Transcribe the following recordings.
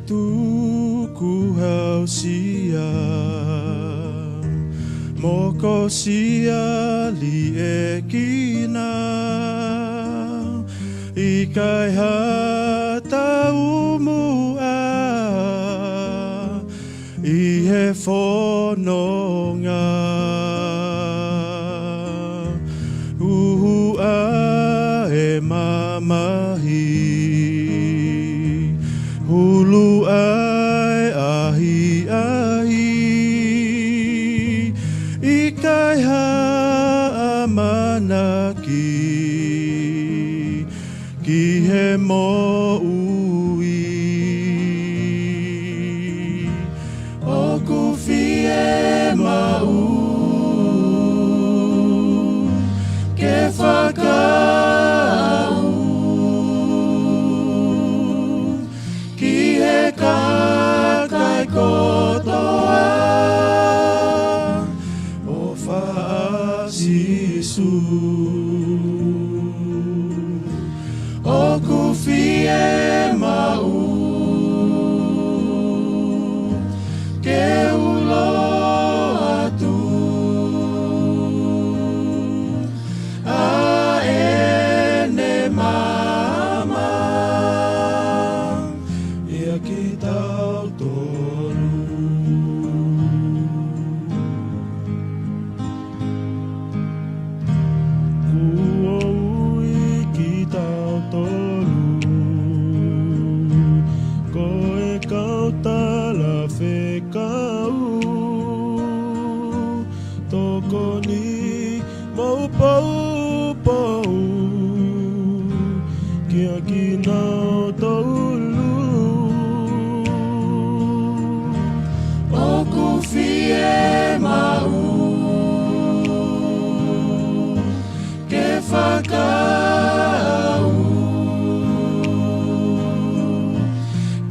tuku hausia moko sia li ekina ikai hata umua ihe fononga uhua e mamahi hulu ai ahi ahi ikai ha amanaki ki he mo ui o kufie mau ke whakau ki he kakai kotoa o whaasisu o kufie mau ke ulo atu a ene mama ia ki tau tolu ui ki tau tolu koe kau tala whekau toko ni mau pau pau kia ki nau tolu o kufie mau ke whakau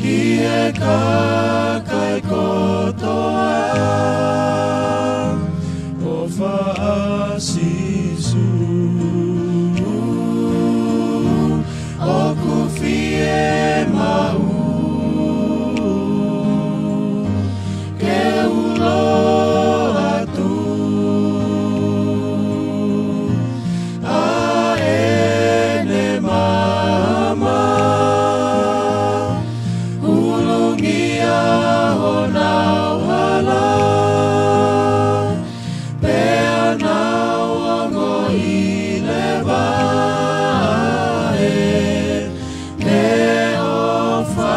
ki e kakai kotoa o whaasisu o kufie mau ke ulo atu a ene mama hulungia hona wala pea nau ongo i le vae me ofa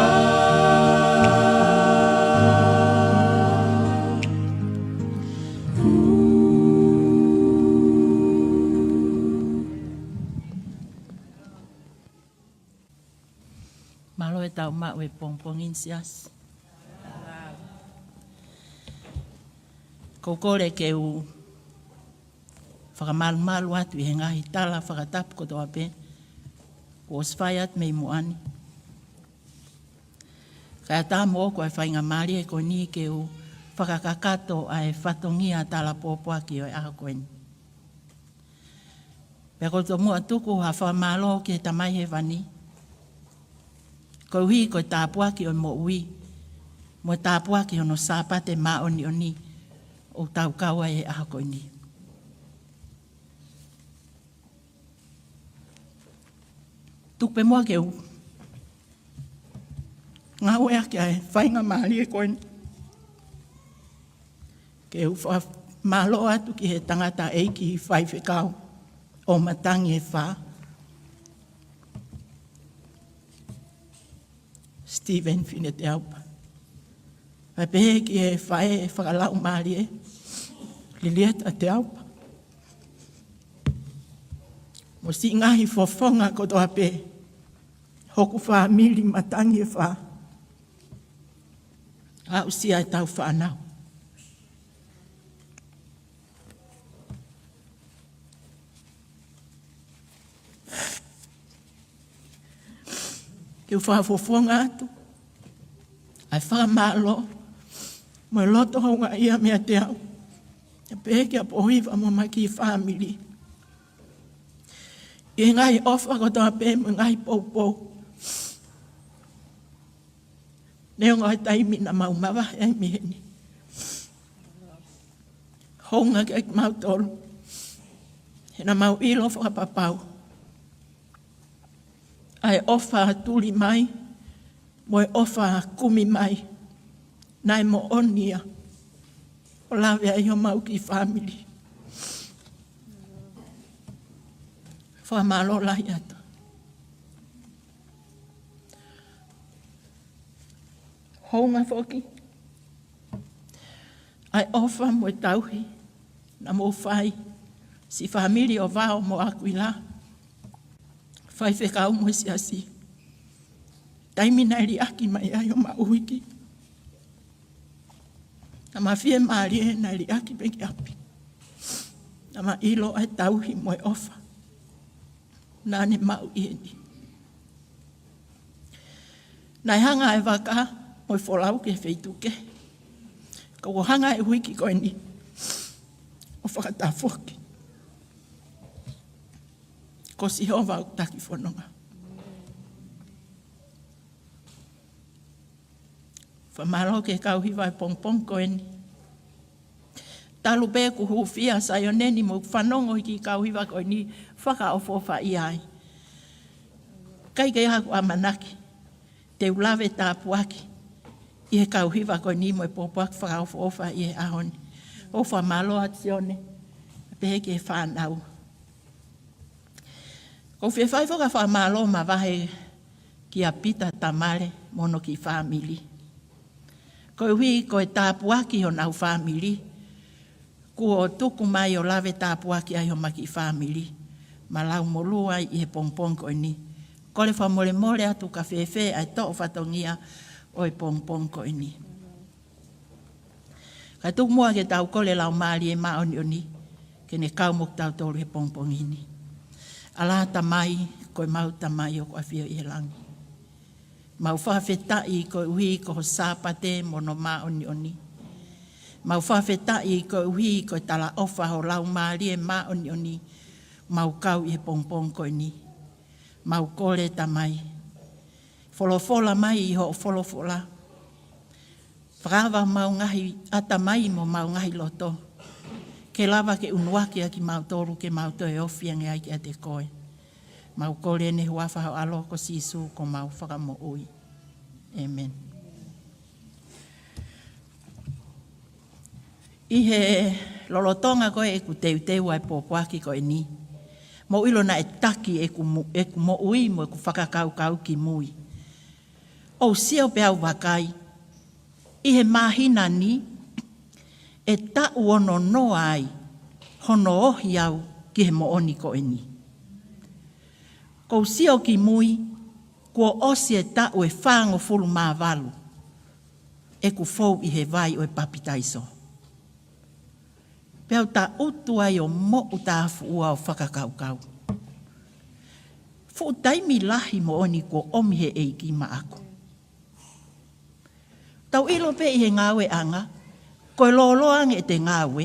Malo e tau ma we pongpongin sias. Kokore ke u whakamalu atu i he ngahi tala whakatapu kotoa pe. Ko oswhaiat mei moani. Kaya tā mōko e whainga maari e ko ni ke u whakakakato ai whatongia tala pōpuaki o e aha koeni. Pea ko tō mua tuku ha whamalo ki he tamai he wani. Ko hui ko tāpuaki o mo ui. Mo tāpuaki o no sāpate mā oni oni. O tau kaua e aha koeni. Tupe mua ke u. Ngā wea ki ai whainga maari e koeni. Ke u malo atu ki he tangata eiki i whaiwhekau. O matangi e wha. Stephen Fine te aupa. Vai pehe ki e whae e whakalau maari e. Lilieta te aupa. Mo si ngahi fofonga kotoa pe. Hoku whaamili matangi e wha. A usia e tau whanau. Ke u whaafofonga atu. Ai whaamalo. Mo loto haunga ia mea te au. Te pehe ki a pohiwa mo maki i whaamili. I ngai ofa kotoa pe mo ngai pou pou. Neo ngoi taimi na mau mawa ai miheni. Honga ke mau tolu. Hena mau ilo whakapapau. Ai ofa tuli mai. Moe ofa kumi mai. Nai mo onia. O lawe ai o mau ki family. Whamalo lai atu. Honga whoki. Ai ofa moe tauhi. Na mo whai. Si family o vao mo akuila. Whai whekau mo si asi. Taimi nai ri aki mai ai o mauiki. Nama fie maari e nai ri aki peki api. Nama ilo ai tauhi moe ofa. Nane mau ieni. Nai hanga e waka moe wholau ke wheituke. Kau hanga e huiki koe ni. O whakatafoki. Ko si hova o taki whanonga. Whamaro ke kau hiwa e pongpong koe ni. Talu pē ku huwhia sa yo neni mo whanongo ki kau hiwa koe ni whaka o fofa i ai. Kai kei haku amanaki. Te ulawe tā puaki. I he kau hiwa koe ni mo e popoak whaka o fofa i he ahoni. O whamalo atione. Pē ke whanau. Ko whewhai whaka whamalo ma wahe ki a pita tamare mono ki family. Ko hui ko e tāpuaki o nau family. Ko o tuku mai o lawe tāpuaki ai o maki family. Ma lau molua i he pongpong koe ni. Ko le whamole mole atu ka whewhe ai to o whatongia o e pongpong koe ni. Ka tuku mua ke tau kole lau maari e maoni o ni. Ke ne kau mok tau tolu he pongpong ini. Ala tamai, koe mau tamai o kua whio i he langi. Mau whawhetai koe uhi ko sāpate mono maoni oni. Mau whawhetai koe uhi koe tala ofa ho lau maari e maoni oni. Mau kau i he pongpong koe ni. Mau kore tamai. Wholofola mai i ho wholofola. Whakawa mau ngahi atamai mo mau ngahi loto. Ke lava ke unuaki a ki mau toru ke mau toe ofiange ai ki a te koe. Mau kore ne huafa hao alo ko sisu ko mau whakamo ui. Amen. I he lolotonga koe e ku teu ai pōpuaki koe ni. Mo ilo na e taki e ku mo ui mo e ku whakakau ki mui. O sio pe au wakai. I he mahina ni. E ta uono no ai, hono ohi au ki he mooni ko eni. Kou sio ki mui, kua osi e ta u e whango fulu maa walu, e ku fau i he vai o e papitaiso. Peo ta utu ai o mo uta afu ua o whakakaukau. Fu taimi lahi mooni kua omi he eiki ma ako. Tau ilo pe i he ngawe anga, koe loloang e te ngawe,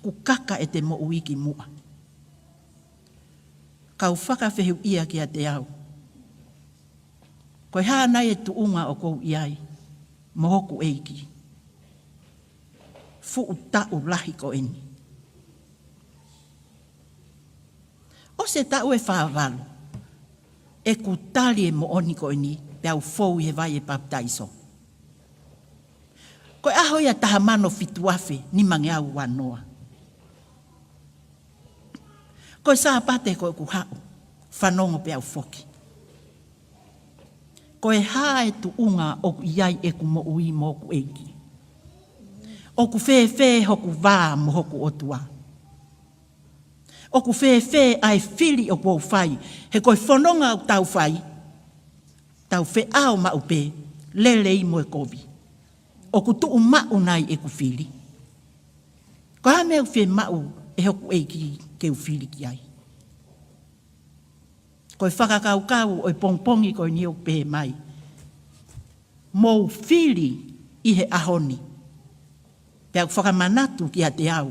ku kaka e te mo uiki mua. Kau whakawhehu ia ki a te au. Koe hānai e tuunga o kou iai, mohoku eiki. Fu utau lahi ko eni. O se tau e whāwalu, e ku tali e mooni ko eni, pe au fou he vai e paptaiso. Koe aho ia taha mano fituafe ni mange au wanoa. Koe sāpate koe ku hao, whanongo pe au foki. Koe hae tu unga o ku iai e ku mo ui mo ku eiki. O ku whewhe hoku vā mo hoku otua. O ku whewhe ai whiri o ku whai, he koe whanonga o tau whai, tau whe ao ma upe, lelei mo e kovi. O ku tuu mau nai e ku whiri. Ko ha mea whi mau e hoku eiki ke u whiri ki ai. Ko e whakakaukau o e pongpongi ko e ni o pe mai. Mou whiri i he ahoni. Pea ku whakamanatu ki a te au.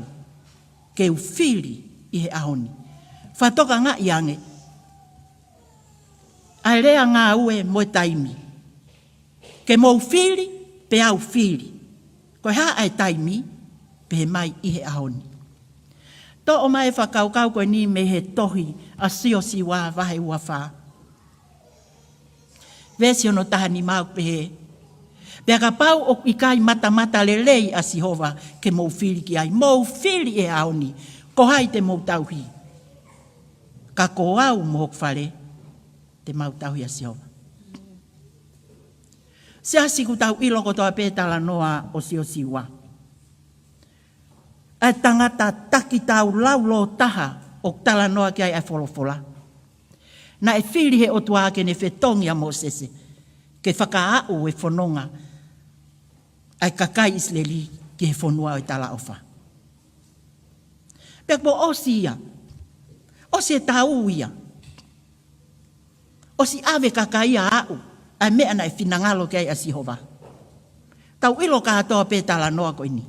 Ke u whiri i he ahoni. Whatoka ngā iange. Ai rea ngā ue mo taimi. Ke mou whiri pe au fili. Koe ha ai taimi, pe mai i he ahoni. To o mai whakaukau koe ni me he tohi a sio si wā wahe ua whā. Vesi ono taha ni mau pe he. Pea ka pau o i kai mata le lei a Sihova ke mou fili ki ai. Mou fili e ahoni, ko hai te mou tauhi. Ka ko au mo whare te mau tauhi a Sihova. Se asiku tau iloko toa pētala noa o sio siwa. Ai tangata taki tau laulo taha o tala noa ki ai ai wholofola. Na e whiri he o tua ke ne whetongi a Mosese. Ke whakaau e whanonga. Ai kakai Isleli ki he whanua o i tala ofa. Pek po osi ia. Osi e tau ia. Osi ave kakai a au. Ai mea na e whinangalo ki ai a Sihova. Tau ilo ka atoa pētala noa ko ini.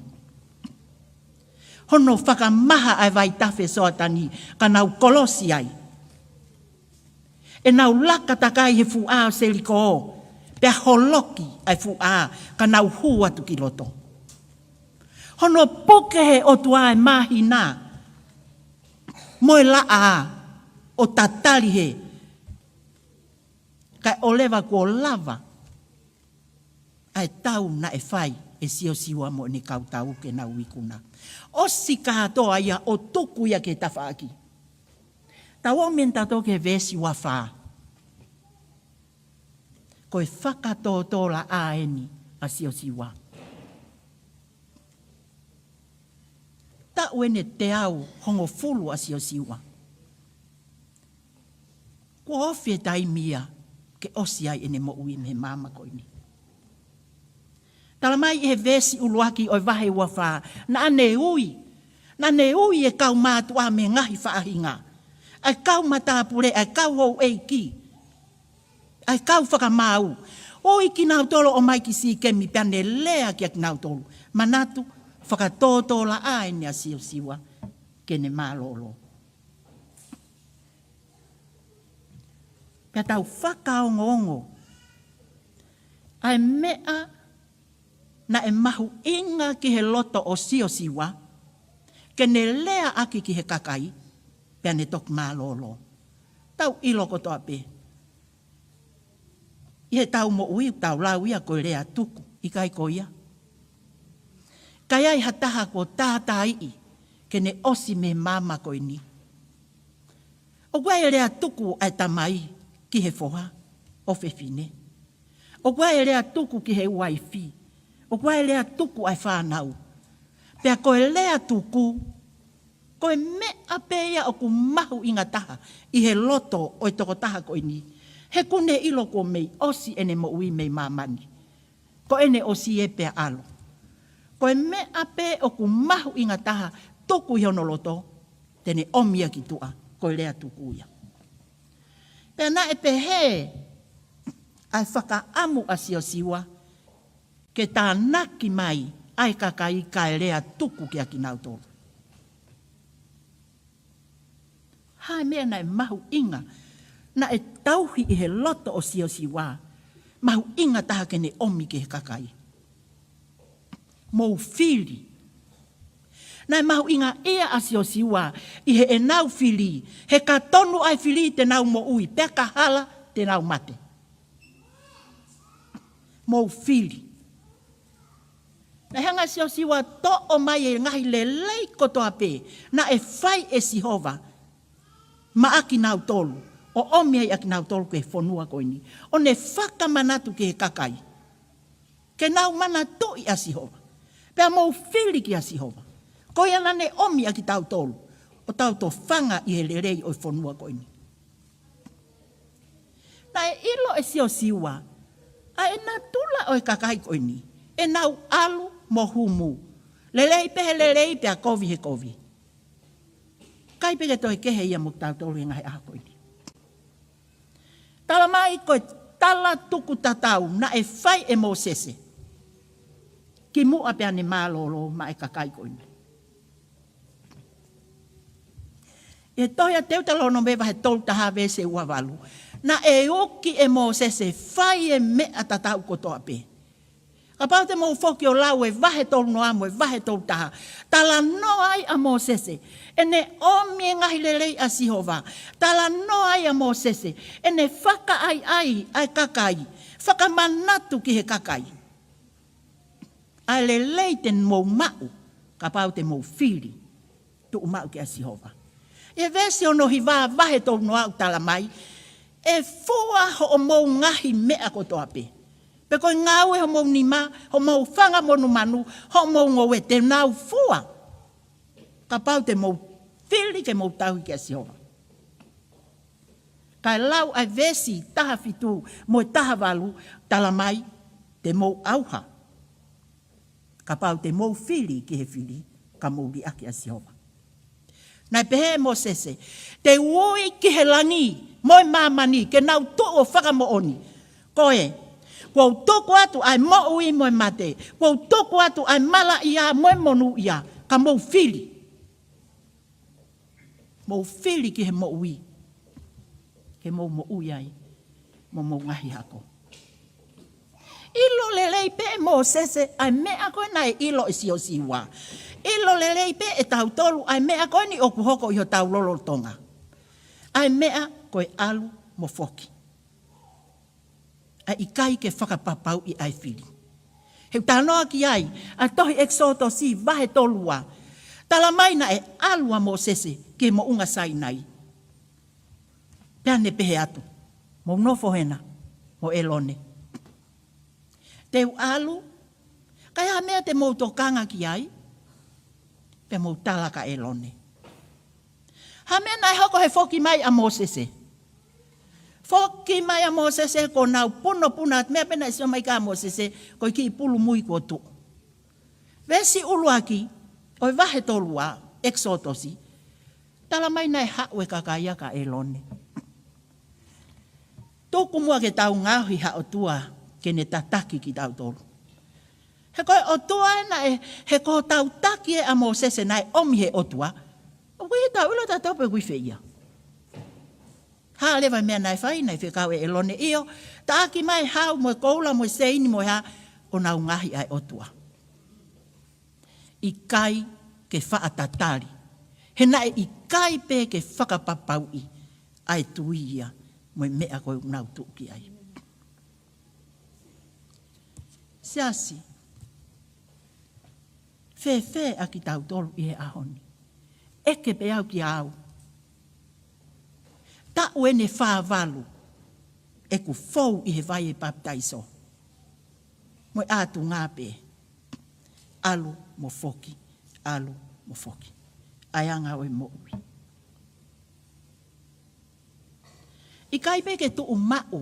Hono whakamaha ai vai tawhe soa tani ka nau kolosi ai. E nau laka takai he fuā o seliko o. Pea holoki ai fuā ka nau hua tu ki loto. Hono poke he o tua e mahi nā. Moe laa o tatari he. Kai olewa ko lava. Ai tau na e whai e sio siwa mo ni kau tau ke nau ikuna. O si kahatoa ia o tuku ia ke tawhaaki. Tau o menta toke vesi wa wha. Koe whakato tola aeni a sio siwa. Ta uene te au hongo fulu a sio siwa. Ko ofie tai mia ke osi ai ene mo ui me mama koini. Tala mai e vesi uluaki oi vahe ua wha. Na ane ui. Na ane ui e kau mātua me ngahi whaahinga. Ai kau matapure, ai kau hou eiki. Ai kau whakamau. O iki nau tolo o mai ki si kemi peane lea ki aki nau tolo. Manatu whakatotola aene a sio siwa. Kene mālolo. Pea tau whakaongo. Ai mea na e mahu inga ki he loto o sio siwa. Kene lea aki ki he kakai. Pea ne tok mālolo. Tau iloko toa pe. I he tau mo ui tau lau ia koe rea tuku. I kai ko ia. Kai ai hataha ko tātai i. Kene osi me mama koe ni. O guai rea tuku ai tamai ki he foha. O fefine. O guai rea tuku ki he waifi. O guai rea tuku ai whanau. Pea koe lea tuku. Koe mea peia o ku mahu inga taha. I he loto o i toko taha koe ni. He kune ilo ko mei osi ene mo ui mei mamani. Ko ene osi e pea alo. Koe mea pe o ku mahu inga taha. Tuku i hono loto. Tene omia ki tua. Koe lea tuku ia. Pea na e pe he. Ai whaka amu a sio siwa. Ke tā naki mai. Ai kakai kai lea tuku ki aki nau tōru. Hai mea na e mahu inga. Na e tauhi i he loto o sio siwa. Mahu inga taha kene omi ke he kakai. Mou fili. Na e mahu inga ea a sio siwa. I he e nau fili. He ka tonu ai fili te nau mo ui. Pea ka hala te nau mate. Mou fili. Na hanga sio siwa to o mai e ngahi le lei kotoa pe. Na e whai e Sihova. Ma aki nau tolu. O omi ai aki nau tolu ke whanua koini. O ne whakamanatu ke he kakai. Ke nau mana toi a Sihova. Pea mou whiri ki a Sihova. Koe ana ne omi aki tau tolu. O tau to whanga i he lerei o whanua koini. Na e ilo e sio siwa. A e na tula o e kakai koini. E nau alu mo humu. Lelei pehe lelei pea kovi he kovi. Kai peke toi kehe ia mo tau tolu inga he aha koini. Tala mai koe tala tuku tatau na e whai e Mosese. Ki mua pea ne mālolo ma e kakai koini. E toia teutalono mewa he tolu taha vese ua walu. Na e oki e Mosese whai e mea tatau kotoa pe. Ka pau te mau foki o lau e vahe tolu no amo, e vahe tolu taha. Tala no ai a Mosese. E ne omi e ngahi lelei a Sihova. Tala no ai a Mosese. E ne whaka ai kakai. Whaka manatu ki he kakai. Ai lelei te mau mau. Ka pau te mau whiri. Tu umau ki a Sihova. E vesi ono hi vahe tolu no au tala mai. E fua ho o mau ngahi mea kotoa pe. Pe koe ngāwe ho mau nima, ho mau whanga monu manu, ho mau ngowe te nau fua. Ka pau te mau whiri ke mau tauhi ki a Sihova. Kai lau ai vesi taha fitu mo taha walu tala mai te mau auha. Ka pau te mau whiri ki he whiri ka mau li aki a Sihova. Nai pehe Mosese, te ui ki he langi, moi mamani, ke nau to o whaka mo oni. Koe, kua toko atu ai mo ui moi mate, kua toko atu ai mala ia, moi monu ia, ka mau whiri. Mau whiri ki he mo ui. Ke mau mo ui ai, mo ngahi hako. Ilo lelei pe Mosese, ai mea koe nai ilo isi o siwa. Ilo lelei pe e tau tolu, ai mea koe ni oku hoko iho tau lolo tonga. Ai mea koe alu mo foki. Ai ikai ke whakapapau i ai whiri. Heu tānoa ki ai, a tohi eksoto si vahe tolua. Tala mai na e alua Mosese ke mo unga sai nai. Pea ne pehe atu, mo nofo hena, mo elone. Teu alu, kai ha mea te mou tokanga ki ai, pe mou talaka elone. Ha mea nai hoko he foki mai a Mosese. Foki mai a Mosese ko nau puno puna, mea pena isio mai ka Mosese, ko ki pulu mui ko tu. Vesi uluaki, oi vahe tolua, eksotosi, tala mai nai haue kakaia ka elone. Tuku mua ke tau ngahi ha o tua, ke ne tataki ki tau tolu. He koe o tua he ko tau taki e a Mosese nai omi he o tua, o kui tau ilo ta tope kui feia. Ha lewa mea nai whai, nai whekau e elone io, taki mai hau mo koula mo seini mo ha, o nau ngahi ai o tua. I kai ke whaatatari. He nai i kai pe ke whakapapau i ai tuia. Moi mea koe nau tuki ai. Siasi. Fe a ki tau tolu i he ahoni. Eke pe au ki au. Ta uene whaavalu. E ku fou i he vai e baptaiso. Moi atu ngā pe. Alu mo foki. Alu mo foki. Aianga oi mo ui. I kai pe ke tu umau,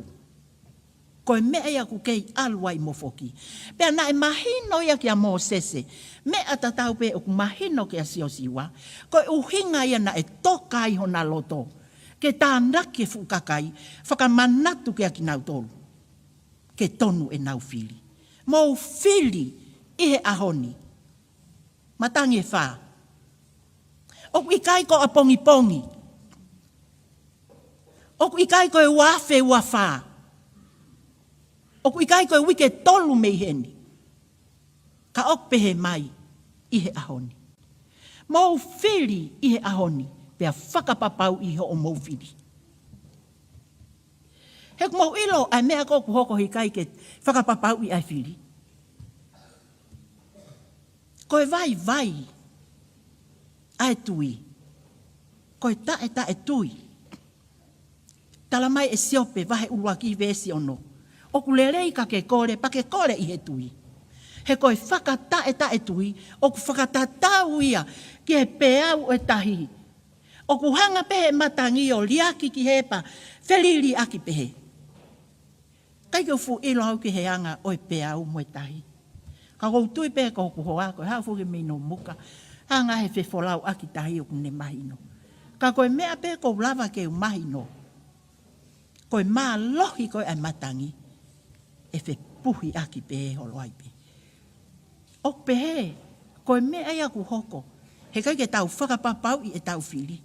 koe mea ia ku kei aluai mo foki. Pea na e mahino ia ki a Mosese, mea tatau pe o ku mahino ki a siosiwa, koe uhinga ia na e toka iho na loto, ke tānaki e fukakai, whakamanatu ki a ki nau tolu, ke tonu e nau whiri. Mou whiri i he ahoni, matangi e whā. O i kai ko a pongi pongi, oku ikai koe wafe wafā. Oku ikai koe wike tolu mei heni. Ka ok pehe mai i he ahoni. Mou whiri i he ahoni, pea whakapapau i ho o mou whiri. He mou ilo ai mea koku hoko hikai ke whakapapau i ai whiri. Koe vai, ai tui. Koe tae tui. Tala mai e siope vahe uruaki vesi ono. Oku lerei ka ke kore, pa ke kore i he tui. He koe whakata e tui, oku whakatatau ia ki he peau e tahi. Oku hanga pehe matangi o liaki ki hepa, feliri aki pehe. Kai ke ufu ilo au ki he anga o e peau mo e tahi. Ka kou tui pehe ka oku hoa koe, hau fuki mino muka, hanga he fefolau aki tahi oku ne mahino. Ka koe mea pehe kou lava ke u mahino. Koe maa lohi koe ai matangi, e fe puhi aki pehe holoai pe. O pehe, koe mea ia ku hoko, he kai ke tau whakapapau i e tau whiri.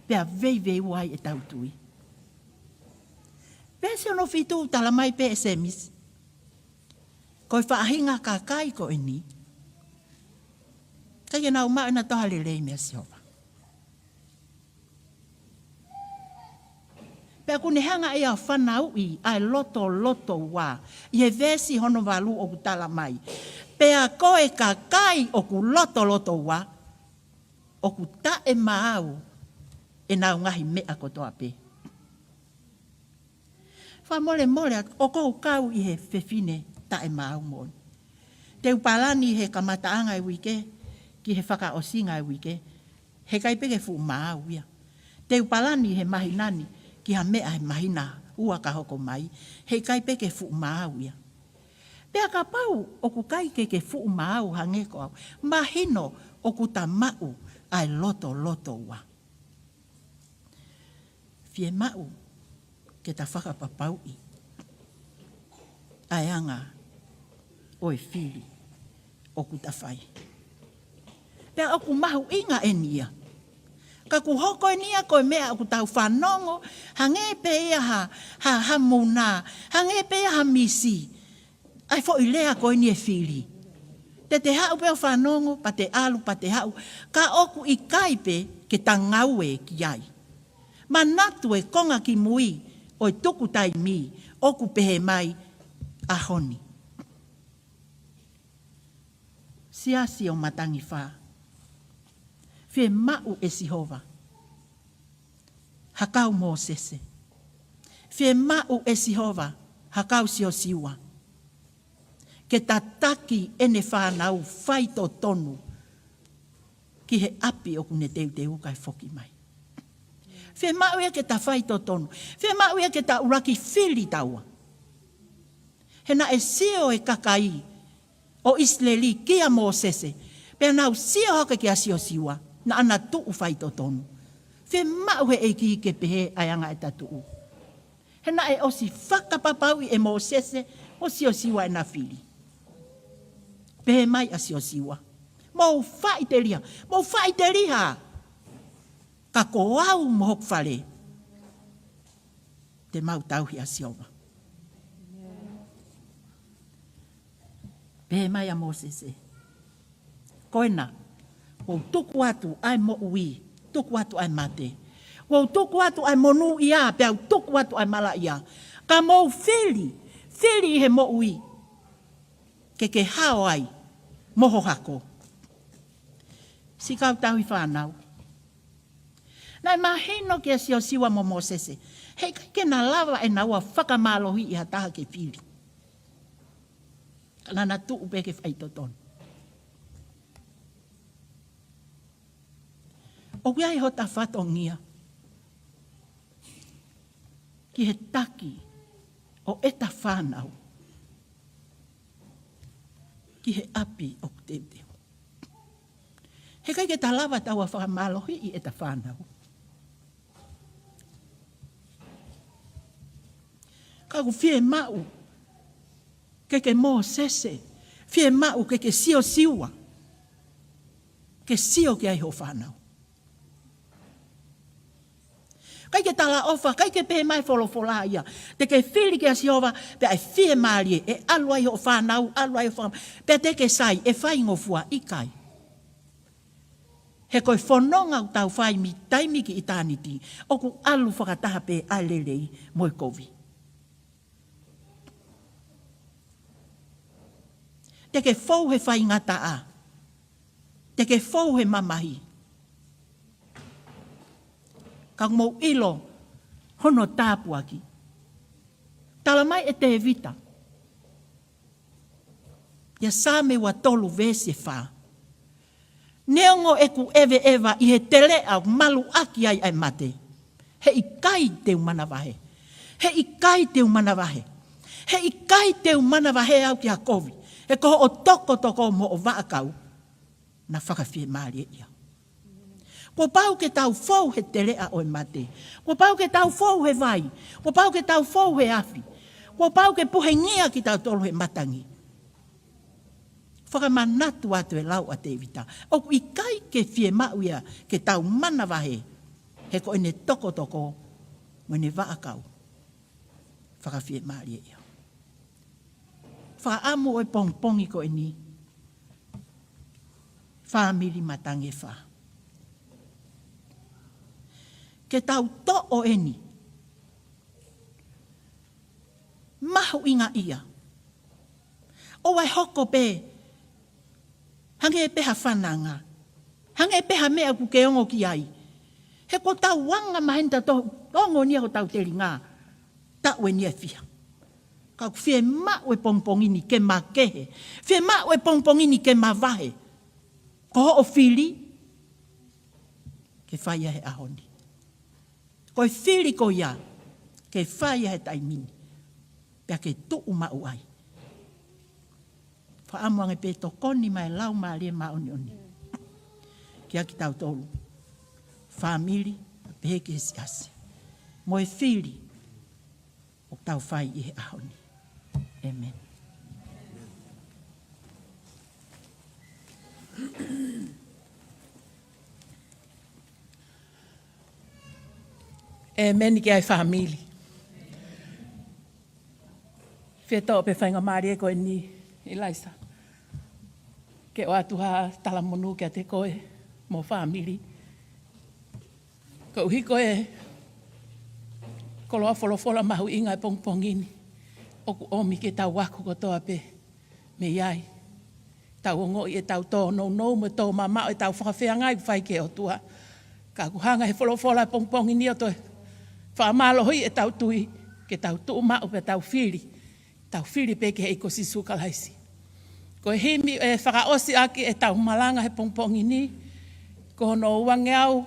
Pea vei wai e tau tui. Pea se ono fitu tala mai pe e semis. Ko whaahinga ka kai ko ini. Kai nau maa na toha lelei mea Jehova. Pea kune hanga e a whanau i ai loto wā. I he vesi hono walu o kutala mai. Pea koe ka kai o ku loto wā. O ku tae maau e nau ngahi mea kotoa pe. Wha mole o kou kau i he whewhine tae maau mon. Te upalani he kamataanga i wike, ki he whakaosinga i wike, he kai peke fu maau ia. Te upalani he mahinani, ki ha mea he mahina ua ka hoko mai, he kai peke fu maau ia. Pea ka pau o ku kai ke fu maau hangeko au, mahino o ku ta mau ai loto wā. Fie mau ke ta whakapapau i. Ai anga o e whiri o ku ta whai. Pea o ku mahu inga e nia. Ka ku hoko e nia koe mea o ku tau whanongo, hange pe ia ha muna, hange pe ia ha misi. Ai fo i lea koe ni e whiri. Te hau pe o whanongo, pa te alu, pa te hau. Ka oku i kaipe ke ta ngaue ki ai. Manatu e konga ki mui, o i tuku tai mi, oku pehe mai a honi. Siasi o matangi wha. Fie mau e Jehova. Hakau mō sese. Fie mau e Jehova. Hakau sio siwa. Ke ta taki ene whanau whaito tonu. Ki he api o kune teu kai foki mai. Fie mau ia ke ta whaito tonu. Fie mau ia ke ta uraki whiri taua. He na e sio e kakai o Israeli kia mō sese. Pea nau sio hoke ki a sio siwa. Na ana tuu whaito tonu. Fie mau he eiki ke pehe ayanga e tatuu. He na e osi whakapapau i e mō sese o sio siwa e na whiri. Pehe mai a sio siwa. Mō whaiteria. Mō whaiteria. Ka ko au mohok whare. Te mau tauhi a siova. Pehe mai a Mosese. Koena. Wau tuku atu ai mo ui. Tuku atu ai mate. Wau tuku atu ai monu ia. Peau tuku atu ai mala ia. Ka mou whiri. Whiri he mo ui. Ke hao ai. Moho hako. Sikau tauhi whanau. Nai mahino ke sio siwa mo Mosese. Hei kai ke na lava e na ua whakamalohi i hataha ke whiri. Kana na tuu pe ke whaitoton. O kia i hota whatongia. Ki he taki o eta whanau. Ki he api o kuteu. He kai ke ta lava taua whakamalohi i eta whanau. Kaku fie mau ke Mosese, fie mau ke sio siwa, ke sio ke ai ho whanau. Kai ke tala ofa, kai ke pe mai wholofola ia, te ke whiri ke a Jehova, pe ai fie marie, e alu ai ho whanau, alu ai ho whanau, pe te ke sai, e whai ngofua i kai. He koe whanonga u tau whai mi taimi ki itaniti, o ku alu whakataha pe ai lelei moi kovi. Te ke fau he whai ngata a. Te ke fau he mamahi. Ka mou ilo hono tāpua ki. Tala mai e te vita. Ia sāme wa tolu vese whā. Neongo e ku ewe ewa i he tele au malu aki ai mate. He i kai teu manawahe. He i kai teu manawahe. He i kai teu manawahe au ki a kovi. E koho o toko mo o waakau na whakawhie maari ia. Ko pau ke tau fau he telea o e mate. Ko pau ke tau fau he vai. Ko pau ke tau fau he afi. Ko pau ke puhe ngia ki tau tolu he matangi. Whakamanatu atu e lau a te vita. O i kai ke fie mau ia ke tau mana wahe. He ko ene toko mo ne waakau. Whakawhie maari ia. Whaamu e pongpongi ko ini. Whaamiri matange wha. Ke tau to o eni. Mahu inga ia. O wai hoko pe. Hange e peha whananga. Hange e peha mea ku ke ongo ki ai. He ko tau wanga mahenta to ongo nia ko tau teri ngā. Tau e nia fia. Ka ku fie mau e pongpongini ke ma kehe. Fie mau e pongpongini ke ma vahe. Ko o fili. Ke whaia he ahoni. Ko e fili ko ia. Ke whaia he taimini. Pea ke tuu mau ai. Whaamuange pe to koni mai lau maa lia maa oni oni. Kia ki tau tolu. Whaamiri, pehe ke siase. Mo e fili. O tau whai i he ahoni. Amen. Amen ki ai whaamili. Whieta o pe whainga maari e koe ni Ilaisa. Ke o atuha talamonu kia te koe mo whaamili. Ko uhi koe koloa wholofola mahu inga e pongpongini. Oku omi ke tau wako ko toa pe me iai. Tau ongo i e tau tō nou me tō mamao e tau whakawhea ngai whai ke o tua. Ka kuhanga he wholofola e pongpongini o toi. Whaamalo hoi e tau tui ke tau tuu mao pe tau whiri. Tau whiri pe ke eiko si sukalaisi. Ko himi e whakaosi aki e tau malanga he pongpongini. Ko no uange au.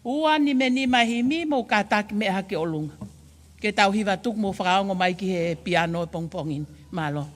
Uani meni mahimi mo kataki me hake olunga. Ke tau hiwa tuk mo whakaongo mai ki he piano e pongpongin malo.